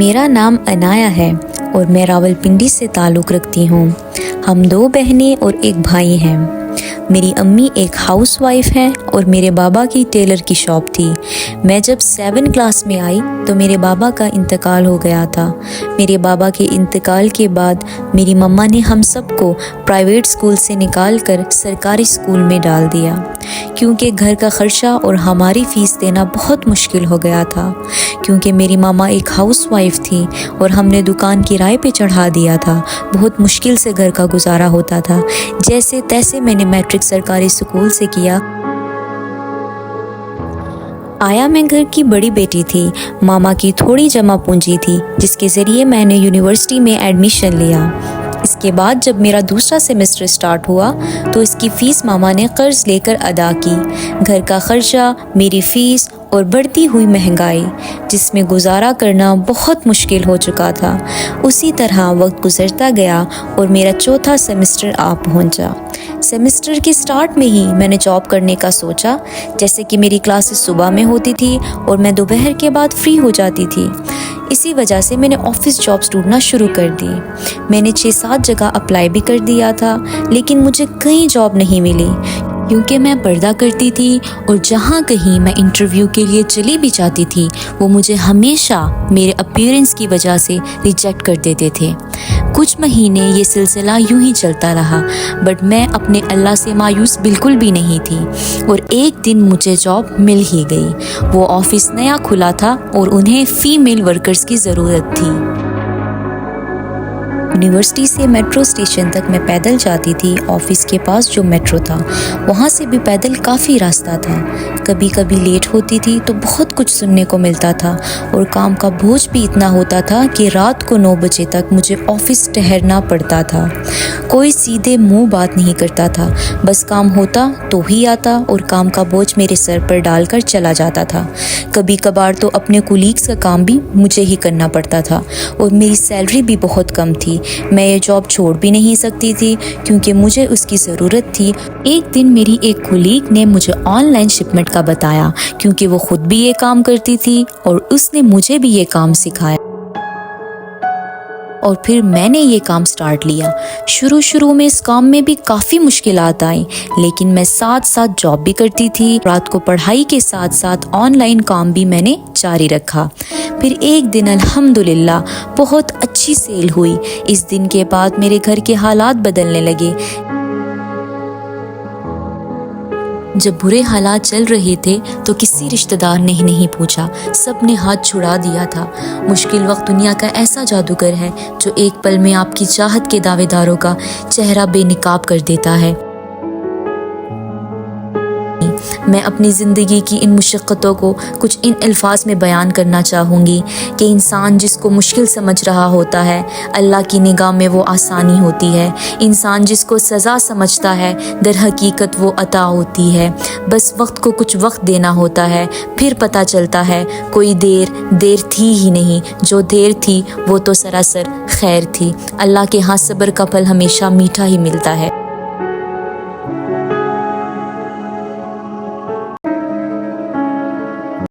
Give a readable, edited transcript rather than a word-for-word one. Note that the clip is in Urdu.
میرا نام عنایا ہے اور میں راولپنڈی سے تعلق رکھتی ہوں۔ ہم 2 بہنیں اور 1 بھائی ہیں۔ میری امی ایک ہاؤس وائف ہیں اور میرے بابا کی ٹیلر کی شاپ تھی۔ میں جب 7 کلاس میں آئی تو میرے بابا کا انتقال ہو گیا تھا۔ میرے بابا کے انتقال کے بعد میری مما نے ہم سب کو پرائیویٹ اسکول سے نکال کر سرکاری اسکول میں ڈال دیا، کیونکہ گھر کا خرچہ اور ہماری فیس دینا بہت مشکل ہو گیا تھا، کیونکہ میری ماما ایک ہاؤس وائف تھی اور ہم نے دکان کرائے پہ چڑھا دیا تھا۔ بہت مشکل سے گھر کا گزارا ہوتا تھا۔ جیسے تیسے میں نے میٹرک سرکاری اسکول سے کیا۔ آیا میں گھر کی بڑی بیٹی تھی۔ ماما کی تھوڑی جمع پونجی تھی جس کے ذریعے میں نے یونیورسٹی میں ایڈمیشن لیا۔ اس کے بعد جب میرا دوسرا سیمسٹر سٹارٹ ہوا تو اس کی فیس ماما نے قرض لے کر ادا کی۔ گھر کا خرچہ، میری فیس اور بڑھتی ہوئی مہنگائی جس میں گزارا کرنا بہت مشکل ہو چکا تھا۔ اسی طرح وقت گزرتا گیا اور میرا چوتھا سیمسٹر آ پہنچا۔ سیمسٹر کے سٹارٹ میں ہی میں نے جاب کرنے کا سوچا، جیسے کہ میری کلاسز صبح میں ہوتی تھی اور میں دوپہر کے بعد فری ہو جاتی تھی۔ اسی وجہ سے میں نے آفس جابس ڈھونڈنا شروع کر دی۔ میں نے 6-7 جگہ اپلائی بھی کر دیا تھا، لیکن مجھے کہیں جاب نہیں ملی، کیونکہ میں پردہ کرتی تھی اور جہاں کہیں میں انٹرویو کے لیے چلی بھی جاتی تھی وہ مجھے ہمیشہ میرے اپیئرنس کی وجہ سے ریجیکٹ کر دیتے تھے۔ کچھ مہینے یہ سلسلہ یوں ہی چلتا رہا، بٹ میں اپنے اللہ سے مایوس بالکل بھی نہیں تھی، اور ایک دن مجھے جاب مل ہی گئی۔ وہ آفس نیا کھلا تھا اور انہیں فیمیل ورکرز کی ضرورت تھی۔ یونیورسٹی سے میٹرو اسٹیشن تک میں پیدل جاتی تھی۔ آفس کے پاس جو میٹرو تھا وہاں سے بھی پیدل کافی راستہ تھا۔ کبھی کبھی لیٹ ہوتی تھی تو بہت کچھ سننے کو ملتا تھا، اور کام کا بوجھ بھی اتنا ہوتا تھا کہ رات کو 9 بجے تک مجھے آفس ٹھہرنا پڑتا تھا۔ کوئی سیدھے منہ بات نہیں کرتا تھا، بس کام ہوتا تو ہی آتا اور کام کا بوجھ میرے سر پر ڈال کر چلا جاتا تھا۔ کبھی کبھار تو اپنے کولیگز کا کام بھی مجھے ہی کرنا پڑتا تھا، اور میری سیلری بھی بہت کم تھی۔ میں یہ جاب چھوڑ بھی نہیں سکتی تھی کیونکہ مجھے اس کی ضرورت تھی۔ ایک دن میری ایک کولیگ نے مجھے آن لائن شپمنٹ کا بتایا، کیونکہ وہ خود بھی یہ کام کرتی تھی اور اس نے مجھے بھی یہ کام سکھایا، اور پھر میں نے یہ کام سٹارٹ لیا۔ شروع میں اس کام میں بھی کافی مشکلات آئیں، لیکن میں ساتھ ساتھ جاب بھی کرتی تھی۔ رات کو پڑھائی کے ساتھ ساتھ آن لائن کام بھی میں نے جاری رکھا۔ پھر ایک دن الحمدللہ بہت اچھی سیل ہوئی۔ اس دن کے بعد میرے گھر کے حالات بدلنے لگے۔ جب برے حالات چل رہے تھے تو کسی رشتہ دار نے نہیں پوچھا، سب نے ہاتھ چھڑا دیا تھا۔ مشکل وقت دنیا کا ایسا جادوگر ہے جو ایک پل میں آپ کی چاہت کے دعوے داروں کا چہرہ بے نقاب کر دیتا ہے۔ میں اپنی زندگی کی ان مشقتوں کو کچھ ان الفاظ میں بیان کرنا چاہوں گی کہ انسان جس کو مشکل سمجھ رہا ہوتا ہے، اللہ کی نگاہ میں وہ آسانی ہوتی ہے۔ انسان جس کو سزا سمجھتا ہے، در حقیقت وہ عطا ہوتی ہے۔ بس وقت کو کچھ وقت دینا ہوتا ہے، پھر پتہ چلتا ہے کوئی دیر تھی ہی نہیں، جو دیر تھی وہ تو سراسر خیر تھی۔ اللہ کے ہاں صبر کا پھل ہمیشہ میٹھا ہی ملتا ہے۔